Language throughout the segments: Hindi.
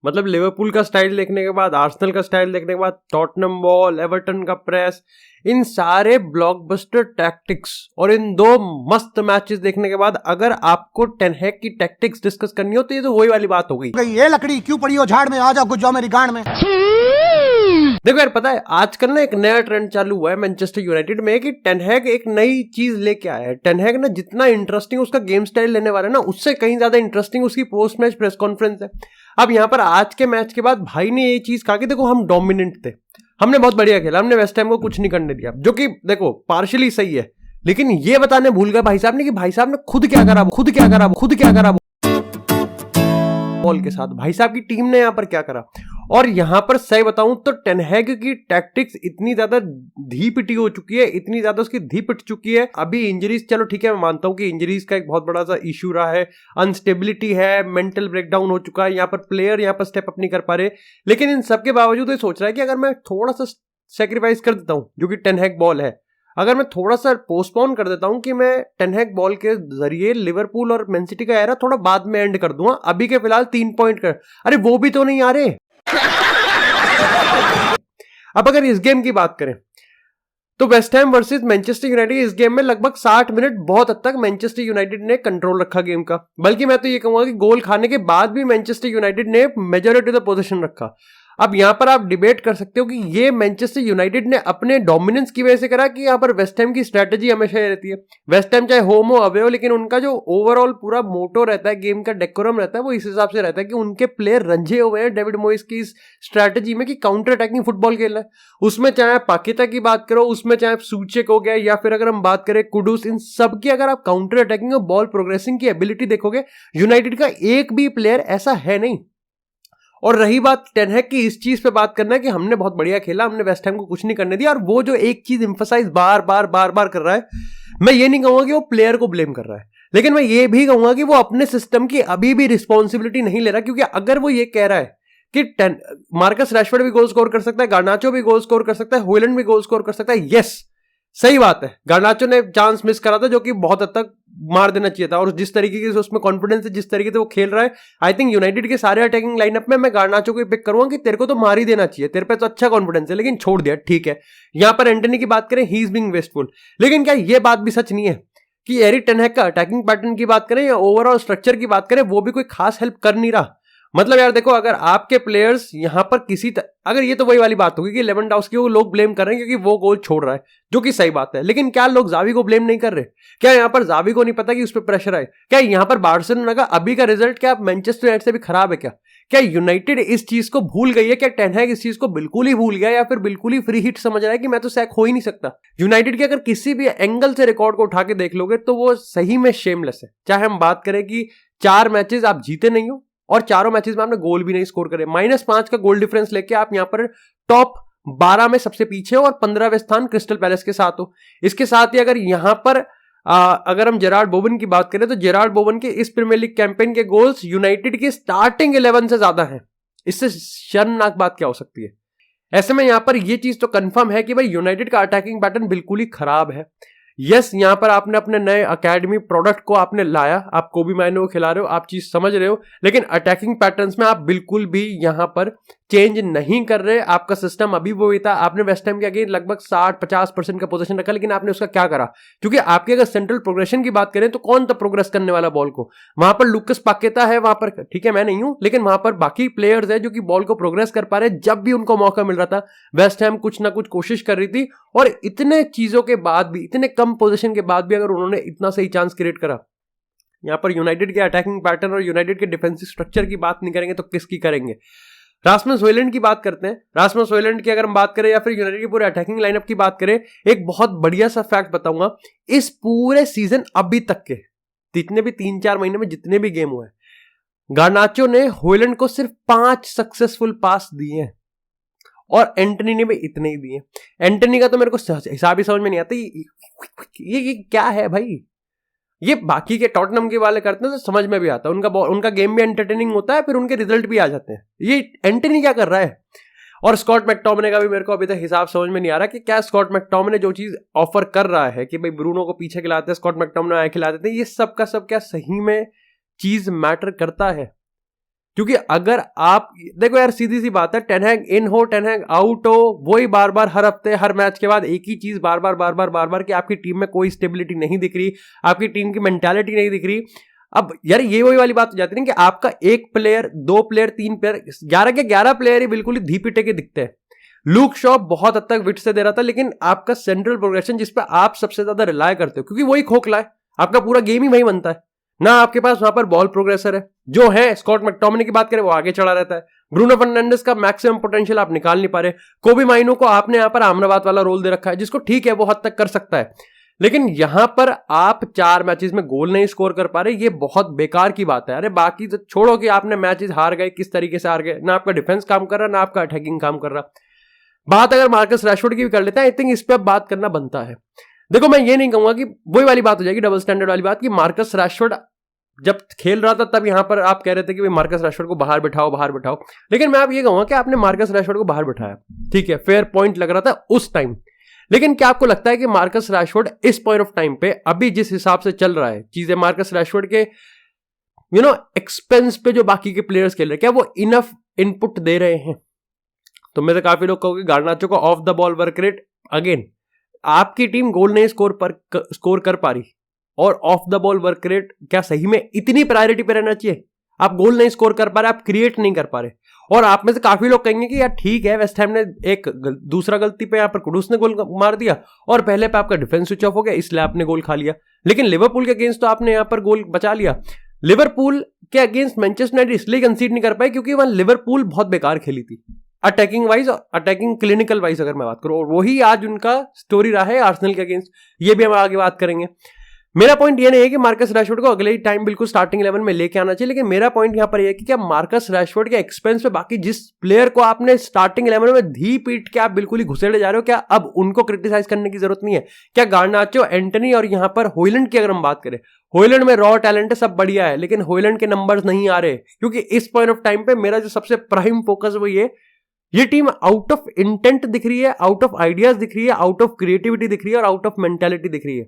मतलब लिवरपूल का स्टाइल देखने के बाद, आर्सेनल का स्टाइल देखने के बाद, टॉटनम बॉल, एवर्टन का प्रेस, इन सारे ब्लॉकबस्टर टैक्टिक्स और इन 2 मस्त मैचेस देखने के बाद अगर आपको टेन हैग की टैक्टिक्स डिस्कस करनी हो तो ये तो वही वाली बात हो गई। ये लकड़ी क्यों पड़ी हो झाड़ में, आ जाओ घुस जाओ मेरी गांड में। देखो यार, पता है आजकल ना एक नया ट्रेंड चालू हुआ है मैनचेस्टर यूनाइटेड में कि टेन हैग एक नई चीज लेके आया है। टेन हैग ना जितना इंटरेस्टिंग उसका गेम स्टाइल लेने वाला है ना, उससे कहीं ज्यादा इंटरेस्टिंग उसकी पोस्ट मैच प्रेस कॉन्फ्रेंस है। अब यहाँ पर आज के मैच के बाद भाई ने ये चीज कहा कि देखो हम डोमिनेंट थे, हमने बहुत बढ़िया खेला, हमने वेस्ट हैम को कुछ नहीं करने दिया, जो कि देखो पार्शियली सही है, लेकिन ये बताने भूल गए भाई साहब ने कि भाई साहब ने खुद क्या करा बॉल के साथ, भाई साहब की टीम ने यहां पर क्या करा। और यहां पर सही बताऊं तो टेन हैग की टैक्टिक्स इतनी ज्यादा धी पिटी हो चुकी है, इतनी ज्यादा उसकी धी पिट चुकी है। अभी इंजरीज, चलो ठीक है मैं मानता हूं कि इंजरीज का एक बहुत बड़ा सा इशू रहा है, अनस्टेबिलिटी है, मेंटल ब्रेकडाउन हो चुका है, यहां पर प्लेयर यहां पर स्टेप अप नहीं कर पा रहे, लेकिन इन सबके बावजूद ये सोच रहा है कि अगर मैं थोड़ा सा सेक्रीफाइस कर देता हूं, जो कि टेन हैग बॉल है, अगर मैं थोड़ा सा पोस्टपोन कर देता हूं कि मैं टेन हैग बॉल के जरिए लिवरपूल और मैन सिटी का एरा थोड़ा बाद में एंड कर दूंगा, अभी के फिलहाल 3 पॉइंट कर, अरे वो भी तो नहीं आ रहे। अब अगर इस गेम की बात करें तो West Ham versus Manchester United, इस गेम में लगभग 60 मिनट बहुत हद तक मैनचेस्टर यूनाइटेड ने कंट्रोल रखा गेम का, बल्कि मैं तो ये कहूंगा कि गोल खाने के बाद भी मैनचेस्टर यूनाइटेड ने मेजॉरिटी ऑफ द पोजीशन रखा। अब यहां पर आप डिबेट कर सकते हो कि ये मैनचेस्टर यूनाइटेड ने अपने डोमिनेंस की वजह से करा कि यहां पर वेस्ट हैम की स्ट्रेटजी हमेशा रहती है, वेस्ट हैम चाहे होम हो अवे हो, लेकिन उनका जो ओवरऑल पूरा मोटो रहता है, गेम का डेकोरम रहता है, वो इस हिसाब से रहता है कि उनके प्लेयर रंझे हुए हैं डेविड मोइस की इस स्ट्रैटेजी में कि काउंटर अटैकिंग फुटबॉल खेलना है। उसमें चाहे आप पाकिता की बात करो, उसमें चाहे आप सूचेक हो गया, या फिर अगर हम बात करें कुडूस, इन सब की अगर आप काउंटर अटैकिंग और बॉल प्रोग्रेसिंग की एबिलिटी देखोगे, यूनाइटेड का एक भी प्लेयर ऐसा है नहीं। और रही बात टेन हैग की इस चीज पे बात करना है कि हमने बहुत बढ़िया खेला, हमने वेस्ट हैम को कुछ नहीं करने दिया, और वो जो एक चीज इंफसाइज बार बार कर रहा है, मैं ये नहीं कहूंगा कि वो प्लेयर को ब्लेम कर रहा है, लेकिन मैं ये भी कहूंगा कि वो अपने सिस्टम की अभी भी रिस्पॉन्सिबिलिटी नहीं ले रहा, क्योंकि अगर वो ये कह रहा है कि मार्कस रैशफोर्ड भी गोल स्कोर कर सकता है, गार्नाचो भी गोल स्कोर कर सकता है, हॉयलैंड भी गोल स्कोर कर सकता है, यस सही बात है, गार्नाचो ने चांस मिस करा था जो कि बहुत हद तक मार देना चाहिए था, और जिस तरीके से उसमें कॉन्फिडेंस है, जिस तरीके से वो खेल रहा है, आई थिंक यूनाइटेड के सारे अटैकिंग लाइनअप में मैं गार्नाचो को पिक करूंगा कि तेरे को तो मार ही देना चाहिए, तेरे पे तो अच्छा कॉन्फिडेंस है, लेकिन छोड़ दिया, ठीक है। यहां पर एंटनी की बात करें, ही इज बीइंग वेस्टफुल, लेकिन क्या ये बात भी सच नहीं है कि एरिक टेन हैग का अटैकिंग पैटर्न की बात करें या ओवरऑल स्ट्रक्चर की बात करें, वो भी कोई खास हेल्प कर नहीं रहा। मतलब यार देखो, अगर आपके प्लेयर्स यहां पर अगर ये तो वही वाली बात होगी कि लेवेंडोव्स्की को लोग ब्लेम कर रहे हैं क्योंकि वो गोल छोड़ रहा है, जो कि सही बात है, लेकिन क्या लोग जावी को ब्लेम नहीं कर रहे? क्या यहां पर जावी को नहीं पता कि उस पर प्रेशर आए? क्या यहां पर बार्सिलोना का अभी का रिजल्ट क्या मैनचेस्टर यूनाइटेड से भी खराब है? क्या यूनाइटेड इस चीज को भूल गई है? क्या टेन हैग इस चीज को बिल्कुल ही भूल गया, या फिर बिल्कुल ही फ्री हिट समझ रहा है कि मैं तो सैक हो ही नहीं सकता? यूनाइटेड के अगर किसी भी एंगल से रिकॉर्ड को उठा के देख लोगे तो वो सही में शेमलेस है। चाहे हम बात करें कि 4 मैचेस आप जीते नहीं हो और चारों मैचेस में आपने गोल भी नहीं स्कोर करे, -5 का गोल डिफरेंस लेके आप यहां पर टॉप 12 में सबसे पीछे हो और 15वें स्थान क्रिस्टल पैलेस के साथ हो। इसके साथ ही अगर यहां पर अगर हम जेरार्ड बोवन की बात करें तो जेरार्ड बोवन के इस प्रीमियर लीग कैंपेन के गोल्स यूनाइटेड के स्टार्टिंग 11 से ज्यादा हैं। इससे शर्मनाक बात क्या हो सकती है? ऐसे में यहां पर यह चीज तो कंफर्म है कि भाई यूनाइटेड का अटैकिंग पैटर्न बिल्कुल ही खराब है। यस, यहां पर आपने अपने नए अकेडमी प्रोडक्ट को आपने लाया, आप कोबी माइनो को खिला रहे हो, आप चीज समझ रहे हो, लेकिन अटैकिंग पैटर्न्स में आप बिल्कुल भी यहां पर चेंज नहीं कर रहे। आपका सिस्टम अभी वो ही था, आपने वेस्ट हैम के अगेंस्ट लगभग 60-50% का पोजीशन रखा, लेकिन आपने उसका क्या करा? क्योंकि आपके अगर सेंट्रल प्रोग्रेशन की बात करें तो कौन था प्रोग्रेस करने वाला बॉल को? वहां पर लुकस पाकेता है, वहां पर ठीक है मैं नहीं हूं, लेकिन वहां पर बाकी प्लेयर्स है जो कि बॉल को प्रोग्रेस कर पा रहे। जब भी उनको मौका मिल रहा था वेस्ट हैम कुछ ना कुछ कोशिश कर रही थी, और इतने चीजों के बाद भी, इतने कम पोजीशन के बाद भी अगर उन्होंने इतना सही चांस क्रिएट करा। यहां पर यूनाइटेड के अटैकिंग पैटर्न और यूनाइटेड के डिफेंसिव स्ट्रक्चर की बात नहीं करेंगे तो किसकी करेंगे? रासमस हॉयलैंड की बात करते हैं। रासमस हॉयलैंड की अगर हम बात करें या फिर यूनाइटेड के पूरे अटैकिंग लाइनअप की बात करें, एक बहुत बढ़िया सा फैक्ट बताऊंगा। इस पूरे सीजन अभी तक के जितने भी 3-4 महीने में जितने भी गेम हुए, गार्नाचो ने हॉयलैंड को सिर्फ 5 सक्सेसफुल पास दिए हैं और एंटनी ने भी इतने ही दिए। एंटनी का तो मेरे को हिसाब ही समझ में नहीं आता, ये क्या है भाई? ये बाकी के टॉटनम के वाले करते हैं तो समझ में भी आता है, उनका गेम भी एंटरटेनिंग होता है, फिर उनके रिजल्ट भी आ जाते हैं। ये एंटनी क्या कर रहा है? और स्कॉट मैकटोमिने का भी मेरे को अभी तक हिसाब समझ में नहीं आ रहा कि क्या स्कॉट मैकटोमिने जो चीज ऑफर कर रहा है कि भाई ब्रूनो को पीछे खिलाते हैं, स्कॉट मैकटोमिने आए खिला देते हैं, ये सब का सब क्या सही में चीज मैटर करता है? क्योंकि अगर आप देखो यार, सीधी सी बात है, टेन हैग इन हो टेन हैग आउट हो, वही बार बार हर हफ्ते हर मैच के बाद एक ही चीज बार बार कि आपकी टीम में कोई स्टेबिलिटी नहीं दिख रही, आपकी टीम की मेंटालिटी नहीं दिख रही। अब यार ये वही वाली बात हो जाती है कि आपका एक प्लेयर, दो प्लेयर, तीन प्लेयर, 11 के 11 प्लेयर ही बिल्कुल ही धी पिटे के दिखते हैं। लूक शॉ बहुत हद तक विट से दे रहा था, लेकिन आपका सेंट्रल प्रोग्रेशन जिस पर आप सबसे ज्यादा रिलाय करते हो, क्योंकि वही खोखला है, आपका पूरा गेम ही वही बनता है ना, आपके पास वहां पर बॉल प्रोग्रेसर है जो है। स्कॉट मैकटोमिनी की बात करें, वो आगे चढ़ा रहता है। ब्रूनो फर्नांडिस का मैक्सिमम पोटेंशियल आप निकाल नहीं पा रहे। कोबी माइनो को आपने यहां पर आमराबाद वाला रोल दे रखा है, जिसको ठीक है वो हद तक कर सकता है, लेकिन यहां पर आप 4 मैचेस में गोल नहीं स्कोर कर पा रहे, ये बहुत बेकार की बात है। अरे बाकी तो छोड़ो कि आपने मैचेस हार गए, किस तरीके से हार गए, ना आपका डिफेंस काम कर रहा, ना आपका अटैकिंग काम कर रहा। बात अगर मार्कस रैशफोर्ड की भी कर लेते हैं, आई थिंक इस पे अब बात करना बनता है। देखो मैं ये नहीं कहूंगा कि वही वाली बात हो जाएगी, डबल स्टैंडर्ड वाली बात, कि मार्कस रैशफोर्ड जब खेल रहा था तब यहां पर आप कह रहे थे कि भाई मार्कस रैशफोर्ड को बाहर बिठाओ, लेकिन मैं आप ये कहूंगा कि आपने मार्कस रैशफोर्ड को बाहर बिठाया, ठीक है, फेयर पॉइंट लग रहा था उस टाइम। लेकिन क्या आपको लगता है कि मार्कस रैशफोर्ड इस पॉइंट ऑफ टाइम पे अभी जिस हिसाब से चल रहा है चीजें, मार्कस रैशफोर्ड के एक्सपेंस पे जो बाकी के प्लेयर्स खेल रहे हैं, क्या वो इनफ इनपुट दे रहे हैं? तो मेरे काफी लोग कहोगे गार्नाचो को of the ball work rate, again आपकी टीम गोल नहीं स्कोर कर पा रही, और of the ball work rate क्या सही में इतनी प्रायोरिटी पे रहना चाहिए? आप गोल नहीं स्कोर कर पा रहे, आप क्रिएट नहीं कर पा रहे। और आप में से काफी लोग कहेंगे कि यार ठीक है, वेस्ट हैम ने एक दूसरा गलती पे यहां पर कुडूस ने गोल मार दिया और पहले पे आपका डिफेंस स्विच ऑफ हो गया, इसलिए आपने गोल खा लिया। लेकिन लिवरपूल के अगेंस्ट तो आपने यहां पर गोल बचा लिया। लिवरपूल के अगेंस्ट मैनचेस्टर यूनाइटेड इसलिए कंसीड नहीं कर पाए क्योंकि वहां लिवरपूल बहुत बेकार खेली थी, अटैकिंग वाइज और अटैकिंग क्लिनिकल वाइज अगर मैं बात करूं, और वही आज उनका स्टोरी रहा है आर्सेनल के अगेंस्ट। ये भी हम आगे बात करेंगे। मेरा पॉइंट ये नहीं है कि मार्कस रैशफोर्ड को अगले ही टाइम बिल्कुल स्टार्टिंग 11 में लेके आना चाहिए, लेकिन मेरा पॉइंट यहां पर यह है कि क्या मार्कस रैशफोर्ड के एक्सपेंस पे बाकी जिस प्लेयर को आपने स्टार्टिंग 11 में धी पीट के आप बिल्कुल ही घुसेड़े जा रहे हो, क्या अब उनको क्रिटिसाइज करने की जरूरत नहीं है? क्या गार्नाचो, एंटनी और यहां पर हॉयलैंड की अगर हम बात करें, हॉयलैंड में रॉ टैलेंट है, सब बढ़िया है, लेकिन हॉयलैंड के नंबर्स नहीं आ रहे, क्योंकि इस पॉइंट ऑफ टाइम पे मेरा जो सबसे प्राइम फोकस वो ये टीम आउट ऑफ इंटेंट दिख रही है, आउट ऑफ आइडियाज दिख रही है, आउट ऑफ क्रिएटिविटी दिख रही है और आउट ऑफ मेंटालिटी दिख रही है।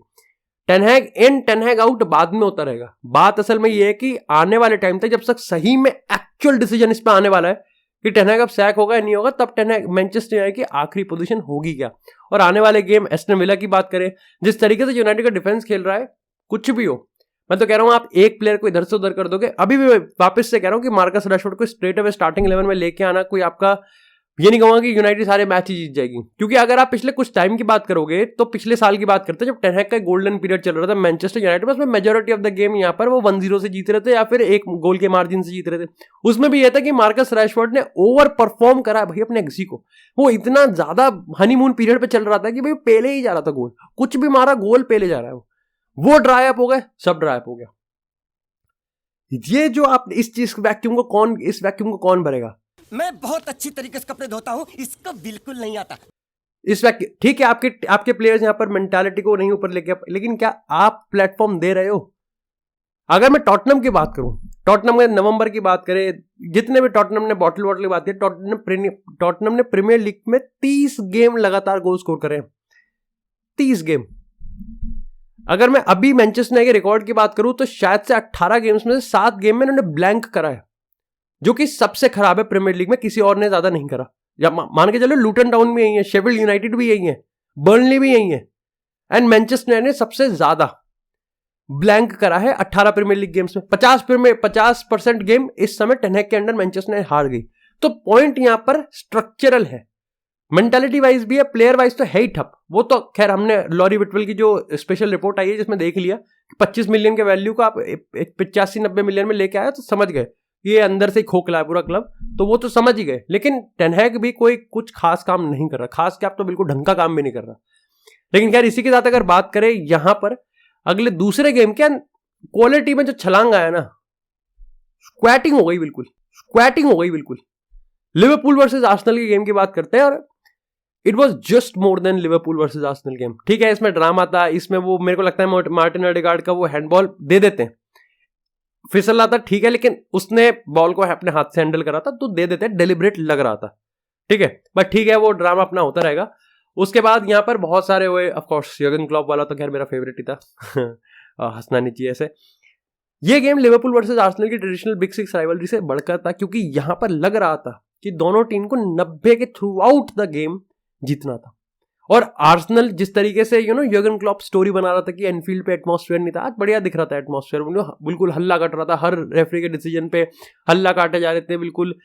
Ten Hag in ten Hag out बाद में होता रहेगा। बात असल में ये है कि आने वाले टाइम तक जब तक सही में एक्चुअल डिसीजन इस पे आने वाला है कि टेन हैग अब सैक होगा या नहीं होगा, तब टेन हैग मैनचेस्टर यूनाइटेड की आखिरी पोजीशन होगी क्या। और आने वाले गेम एस्टन विला की बात करें, जिस तरीके से यूनाइटेड का डिफेंस खेल रहा है, कुछ भी हो, मैं तो कह रहा हूं आप एक प्लेयर को इधर से उधर कर दोगे। अभी भी वापस से कह रहा हूं कि मार्कस रैशफोर्ड को स्ट्रेट अवे स्टार्टिंग 11 में लेके आना कोई आपका, ये नहीं कहूंगा कि यूनाइटेड सारे मैच ही जीत जाएगी, क्योंकि अगर आप पिछले कुछ टाइम की बात करोगे तो पिछले साल की बात करते हैं जब टेन हैग का गोल्डन पीरियड चल रहा था मैनचेस्टर यूनाइटेड में, उसमें मेजॉरिटी ऑफ द गेम यहां पर वो 1-0 से जीत रहे थे या फिर एक गोल के मार्जिन से जीत रहे थे। उसमें भी यह था कि मार्कस रैशफोर्ड ने ओवर परफॉर्म करा भाई अपने एक्सी को। वो इतना ज्यादा हनीमून पीरियड पे चल रहा था कि भाई पहले ही जा रहा था गोल, कुछ भी मारा गोल पहले जा रहा है। वो ड्राई अप हो गए, सब ड्राई अप हो गया। ये जो आप इस वैक्यूम को कौन भरेगा? मैं बहुत अच्छी तरीके से कपड़े धोता हूं, इसका बिल्कुल नहीं आता। इस वैक्यूम, ठीक है, आपके प्लेयर्स यहां पर मेंटालिटी को नहीं ऊपर लेके, लेकिन क्या आप प्लेटफॉर्म दे रहे हो? अगर मैं टॉटनम की बात करूं, टॉटनम में नवंबर की बात करें, जितने भी टॉटनम ने बॉटल की बात की, टॉटनम ने प्रीमियर लीग में 30 गेम लगातार गोल स्कोर करे, 30 गेम। अगर मैं अभी मैनचेस्टर यूनाइटेड के रिकॉर्ड की बात करूं तो शायद से 18 गेम्स में से 7 गेम में इन्होंने ब्लैंक करा है, जो कि सबसे खराब है प्रीमियर लीग में, किसी और ने ज्यादा नहीं करा। या मान के चलो लूटन टाउन भी यही है, शेफील्ड यूनाइटेड भी यही है, बर्नली भी यही है, एंड मैनचेस्टर यूनाइटेड ने सबसे ज्यादा ब्लैंक करा है 18 प्रीमियर लीग गेम्स में। 50% गेम इस समय टेन हैग के अंडर मैनचेस्टर यूनाइटेड हार गई। तो पॉइंट यहां पर स्ट्रक्चरल है, मेंटालिटी वाइज भी है, प्लेयर वाइज तो है ही ठप। वो तो खैर हमने लॉरी विटवेल की जो स्पेशल रिपोर्ट आई है जिसमें देख लिया 25 मिलियन के वैल्यू को आप 85-90 मिलियन में लेके आया, तो समझ गए ये अंदर से खोखला है पूरा क्लब, तो वो तो समझ ही गए। लेकिन टेन हैग भी कोई कुछ खास काम नहीं कर रहा, खास क्या, आप तो बिल्कुल ढंग का काम भी नहीं कर रहा। लेकिन खैर इसी के साथ अगर बात करें यहां पर अगले दूसरे गेम के क्वालिटी में जो छलांग आया ना, स्क्वैटिंग हो गई बिल्कुल। लिवरपूल वर्सेस आर्सेनल के गेम की बात करते हैं, और it was just more than Liverpool versus Arsenal game. ठीक है, इसमें ड्रामा था, इसमें वो मेरे को लगता है मार्टिन ओडेगार्ड का वो हैंडबॉल दे देते हैं, फिसल रहा था, ठीक है, लेकिन उसने बॉल को अपने हाथ से हैंडल करा था तो दे देते, डेलिब्रेट लग रहा था, ठीक है, बट ठीक है, वो ड्रामा अपना होता रहेगा। उसके बाद यहाँ पर बहुत सारे हुए, ऑफ कोर्स जर्गन क्लॉप वाला तो खैर मेरा फेवरेट ही था हंसना नहीं चाहिए ऐसे। ये गेम लिवरपूल वर्सेस आर्सेनल की ट्रेडिशनल बिग सिक्स राइवलरी से बढ़कर था, क्योंकि यहां पर लग रहा था कि दोनों टीम को 90 के थ्रू आउट द गेम जीतना था। और आर्सेनल जिस तरीके से यर्गन क्लॉप स्टोरी बना रहा था कि एनफील्ड पे एटमॉस्फेयर नहीं था, आज बढ़िया दिख रहा था एटमॉस्फेयर, बिल्कुल हल्ला कट रहा था, हर रेफरी के डिसीजन पे हल्ला काटे जा रहे थे, बिल्कुल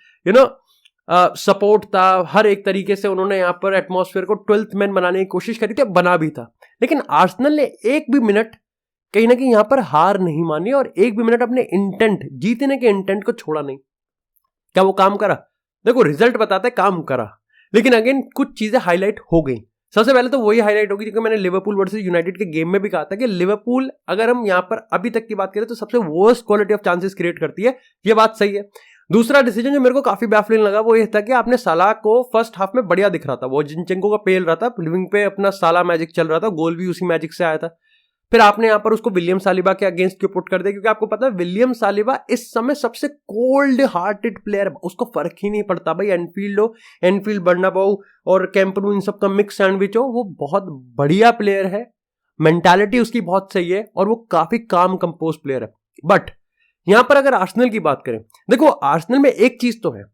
सपोर्ट था, हर एक तरीके से उन्होंने यहाँ पर एटमॉस्फेयर को 12th मैन बनाने की कोशिश करी थी, बना भी था। लेकिन आर्सेनल ने एक भी मिनट कहीं ना कहीं यहाँ पर हार नहीं मानी और एक भी मिनट अपने इंटेंट, जीतने के इंटेंट को छोड़ा नहीं। क्या वो काम करा? देखो रिजल्ट बताते काम करा, लेकिन अगेन कुछ चीजें हाईलाइट हो गई। सबसे पहले तो वही हाईलाइट होगी क्योंकि मैंने लिवरपूल वर्सेस यूनाइटेड के गेम में भी कहा था कि लिवरपूल, अगर हम यहाँ पर अभी तक की बात करें तो सबसे worst quality of chances create करती है, ये बात सही है। दूसरा डिसीजन जो मेरे को काफी बैफलिंग लगा वो ये था कि आपने साला को फर्स्ट हाफ में बढ़िया दिख रहा था, वो जिनचेंको का पेल रहा था, लिविंग पे अपना साला मैजिक चल रहा था, गोल भी उसी मैजिक से आया था। फिर आपने यहाँ पर उसको विलियम सालिबा के अगेंस्ट क्यों पुट कर दिया? क्योंकि आपको पता है विलियम सालिबा इस समय सबसे कोल्ड हार्टेड प्लेयर, उसको फर्क ही नहीं पड़ता भाई एनफील्ड हो, एनफील्ड बर्नाबाउ और कैंप न्यू इन सब का मिक्स सैंडविच हो, वो बहुत बढ़िया प्लेयर है, मेंटालिटी उसकी बहुत सही है और वो काफी काम कंपोज प्लेयर है। बट यहां पर अगर आर्सेनल की बात करें, देखो आर्सेनल में एक चीज तो है,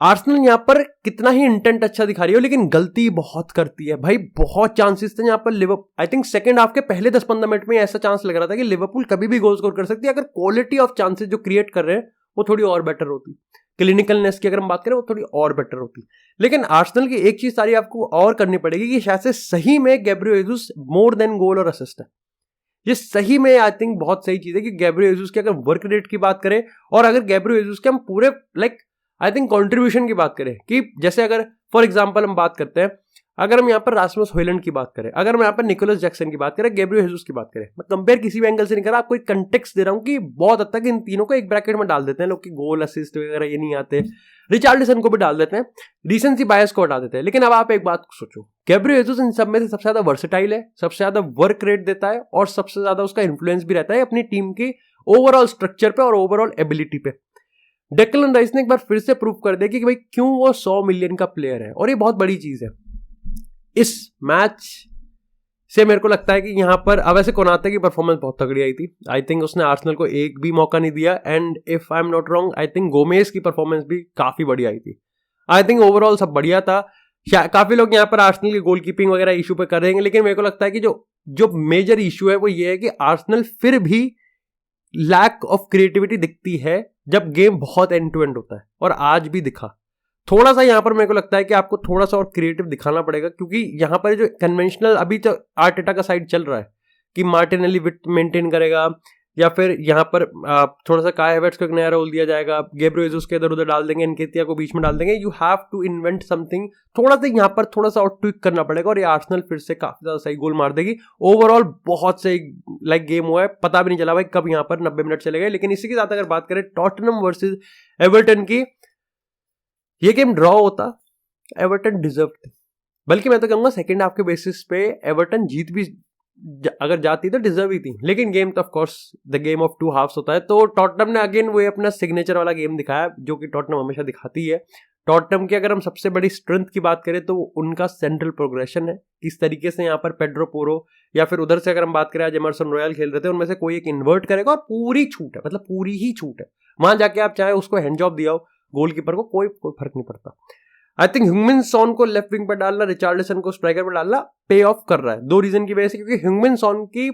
आर्सेनल यहां पर कितना ही इंटेंट अच्छा दिखा रही है लेकिन गलती बहुत करती है भाई। बहुत चांसेस थे यहां पर Liverpool, I think second half के पहले 10-15 मिनट में ऐसा चांस लग रहा था कि लिवरपूल कभी भी गोल स्कोर कर सकती है अगर क्वालिटी ऑफ चांसेस जो क्रिएट कर रहे हैं वो थोड़ी और बेटर होती, क्लिनिकलनेस की अगर हम बात करें वो थोड़ी और बेटर होती। लेकिन आर्सेनल की एक चीज सारी आपको और करनी पड़ेगी कि शायद से सही में गैब्रियल जेसस मोर देन गोल और असिस्ट है। ये सही में आई थिंक बहुत सही चीज है कि गैब्रियल जेसस की अगर वर्क रेट की बात करें और अगर गैब्रियल जेसस के हम पूरे आई थिंक कंट्रीब्यूशन की बात करें कि जैसे अगर फॉर एग्जांपल हम बात करते हैं, अगर हम यहाँ पर रास्मस हॉयलैंड की बात करें, अगर हम यहाँ पर निकोलस जैक्सन की बात करें, गैब्रियल जेसस की बात करें, मैं कंपेयर किसी भी एंगल से नहीं कर रहा, आपको एक कंटेक्स्ट दे रहा हूँ कि बहुत हद तक इन तीनों को एक ब्रैकेट में डाल देते हैं लोग कि गोल असिस्ट वगैरह ये नहीं आते, रिचार्लिसन को भी डाल देते हैं, रीसेंसी बायस को हटा देते हैं। लेकिन अब आप एक बात सोचो, गैब्रियल जेसस इन सब में से सबसे ज्यादा वर्सेटाइल है, सबसे ज्यादा वर्क रेट देता है और सबसे ज्यादा उसका इन्फ्लुएंस भी रहता है अपनी टीम की ओवरऑल स्ट्रक्चर पे और ओवरऑल एबिलिटी पे। डेक्लन राइस ने एक बार फिर से प्रूव कर दिया कि भाई क्यों वो 100 मिलियन का प्लेयर है और ये बहुत बड़ी चीज है। इस मैच से मेरे को लगता है कि यहां पर अब वैसे कोनाते की परफॉर्मेंस बहुत तगड़ी आई थी, आई थिंक उसने आर्सेनल को एक भी मौका नहीं दिया and if I am not wrong I think Gomez की परफॉर्मेंस भी काफी बढ़िया आई थी। आई थिंक ओवरऑल सब बढ़िया था। काफी लोग यहाँ पर आर्सेनल की गोलकीपिंग वगैरह इशू पे कर रहे हैं, लेकिन मेरे को लगता है कि जो मेजर इशू है वो ये है कि आर्सेनल फिर भी लैक ऑफ क्रिएटिविटी दिखती है जब गेम बहुत एंड टू एंड होता है, और आज भी दिखा। थोड़ा सा यहां पर मेरे को लगता है कि आपको थोड़ा सा और क्रिएटिव दिखाना पड़ेगा, क्योंकि यहां पर जो कन्वेंशनल अभी तो आर्टेटा का साइड चल रहा है कि मार्टिनेली विट मेंटेन करेगा या फिर यहां पर थोड़ा सा काय हैवर्ट्ज को एक नया रोल दिया जाएगा, गैब्रियल जेसस के इधर उधर डाल देंगे, एनकेतिया को बीच में डाल देंगे। You have to invent something, थोड़ा सा यहां पर थोड़ा सा और ट्विक करना पड़ेगा और ये आर्सेनल फिर से काफी ज्यादा सही गोल मार देगी। ओवरऑल बहुत सही गेम हुआ है, पता भी नहीं चला भाई कब यहां पर 90 मिनट चले गए। लेकिन इसी के साथ अगर बात करें टॉटनहम वर्सेस एवर्टन की, ये गेम ड्रॉ होता, एवर्टन डिजर्व थी, बल्कि मैं तो कहूंगा सेकंड हाफ के बेसिस पे एवर्टन जीत भी अगर जाती तो डिजर्व ही थी। लेकिन गेम तो of course the game of two halves होता है, तो टॉटनहम ने अगेन वो अपना सिग्नेचर वाला गेम दिखाया जो कि टॉटनहम हमेशा दिखाती है। टॉटनहम की अगर हम सबसे बड़ी स्ट्रेंथ की बात करें तो उनका सेंट्रल प्रोग्रेशन है, किस तरीके से यहाँ पर पेड्रो पोरो या फिर उधर से अगर हम बात करें आज एमरसन रॉयल खेल रहे थे, उनमें से कोई एक इन्वर्ट करेगा और पूरी छूट है, मतलब पूरी ही छूट है, वहां जाके आप चाहे उसको हैंड जॉब दिया हो गोलकीपर को, कोई फर्क नहीं पड़ता। आई थिंक ह्यूमिन सॉन को लेफ्ट विंग पर डालना, रिचार्लिसन को स्ट्राइकर पर डालना पे ऑफ कर रहा है, दो रीजन की वजह से। क्योंकि ह्यूमिन सॉन की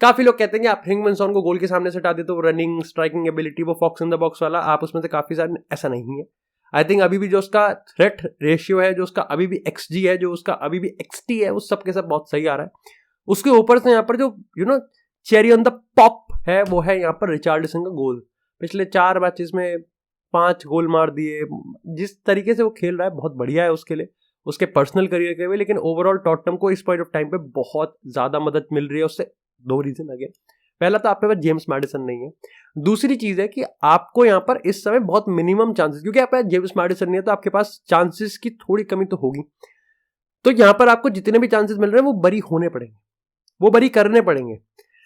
काफी लोग कहते हैं कि आप ह्यूमिन सॉन को गोल के सामने से हटा देते हो, रनिंग स्ट्राइकिंग एबिलिटी वो फॉक्स इन द बॉक्स वाला आप उसमें से काफी सारे, ऐसा नहीं है। आई थिंक अभी भी जो उसका थ्रेट रेशियो है, जो उसका अभी भी XG है, जो उसका अभी भी XT है, उस सब के सब बहुत सही आ रहा है। उसके ऊपर से यहाँ पर जो चेरी ऑन द पॉप है वो है यहाँ पर रिचार्लिसन का गोल। पिछले 4 मैचेस में 5 गोल मार दिए, जिस तरीके से वो खेल रहा है बहुत बढ़िया है उसके लिए, उसके पर्सनल करियर के लिए। लेकिन ओवरऑल टॉटनहम को इस पॉइंट ऑफ टाइम पे बहुत ज्यादा मदद मिल रही है उससे, 2 रीजन अगेन। पहला तो आपके पास जेम्स मैडिसन नहीं है, दूसरी चीज है कि आपको यहाँ पर इस समय बहुत मिनिमम चांसेस, क्योंकि आपके पास जेम्स मैडिसन नहीं है तो आपके पास चांसेस की थोड़ी कमी तो होगी। तो यहाँ पर आपको जितने भी चांसेस मिल रहे हैं वो बरी होने पड़ेंगे, वो बरी करने पड़ेंगे।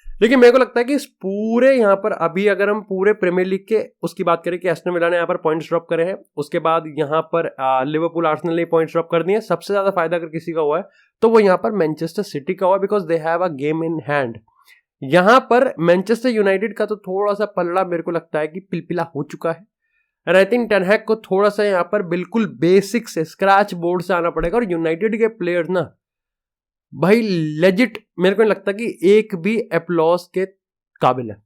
लेकिन मेरे को लगता है कि इस पूरे यहाँ पर अभी अगर हम पूरे प्रीमियर लीग के उसकी बात करें कि एस्टन विला ने यहाँ पर पॉइंट्स ड्रॉप करे हैं, उसके बाद यहाँ पर लिवरपूल आर्सेनल ने पॉइंट्स ड्रॉप कर दिए। सबसे ज्यादा फायदा अगर किसी का हुआ है तो वो यहाँ पर मैनचेस्टर सिटी का हुआ, because they have a game in hand. यहां पर मैनचेस्टर यूनाइटेड का तो थोड़ा सा पलड़ा मेरे को लगता है कि पिलपिला हो चुका है। और आई थिंक टेन हैग को थोड़ा सा यहां पर बिल्कुल बेसिक से स्क्रैच बोर्ड से आना पड़ेगा। और यूनाइटेड के प्लेयर्स ना भाई लेजिट मेरे को नहीं लगता कि एक भी एप्लॉस के काबिल है।